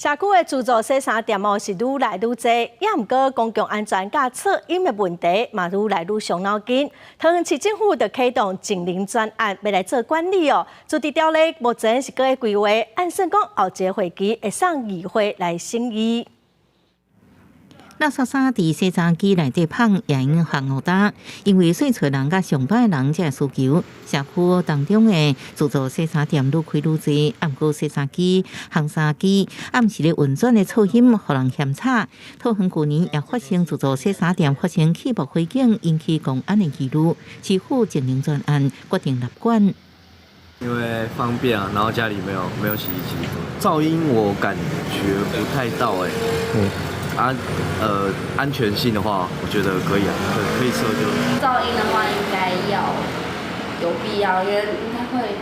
社区的自助洗衫店是愈来愈多，也毋过公共安全甲噪音的问题嘛愈来愈伤脑筋。桃园市政府就启动净零专案，要来做管理哦。主题条例目前是搁在规划，按算讲后一个会期会送议会来审议。垃圾衫伫洗衫机内底放也用行好大，因为洗出人甲上班的人这需求，社区当中的自助洗衫店愈开愈多，毋过洗衫机、烘衫机暗时咧运转的噪音，互人嫌吵。桃园去年也发生自助洗衫店发生起爆火警，引起公安的疑虑，市府净零专案决定立管。因为方便啊，然后家里没有洗衣机，噪音我感觉不太到安全性的话，我觉得可以啊，可以撤就。噪音的话，应该要有必要，因为应该会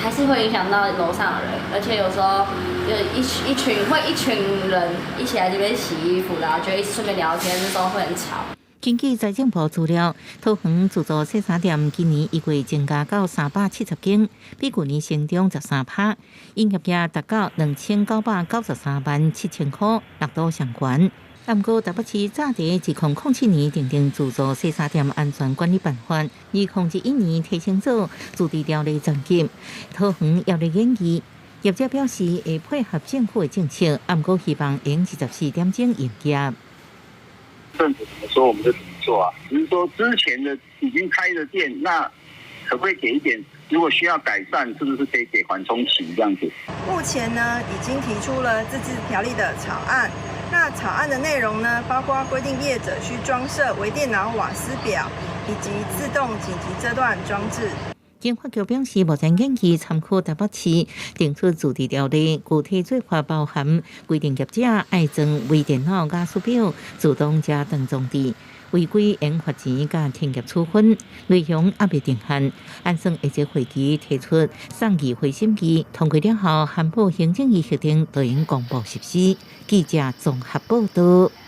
还是会影响到楼上的人，而且有时候就一群人一起来这边洗衣服，然后就一起顺便聊天，那时候会很吵。根据财政部资料，桃园自助洗衫店今年1月增加到370间，比去年成长13%，营业额达到2993万7千块，力度上悬。不过，台北市早伫2007年订定自助洗衫店安全管理办法，2011年提升做自治条例层级。桃园也在研议，业者表示会配合政府的政策，不过希望用24点钟营业。政府怎么说我们就怎么做啊？只是说之前的已经开的店，那可不可以给一点？如果需要改善，是不是可以给缓冲期这样子？目前呢，已经提出了自治条例的草案。那草案的内容呢，包括规定业者需装设微电脑瓦斯表以及自动紧急遮断装置。经发局表示，目前研议参考台北市定出自治条例，具体做法包含规定业者爱装微电脑瓦斯表，自动加灯装置，违规应罚钱加停业处分，内容还未定案。按算下一会期提出送议会审议，通过了后，函保行政院决定就应公布实施。记者综合报道。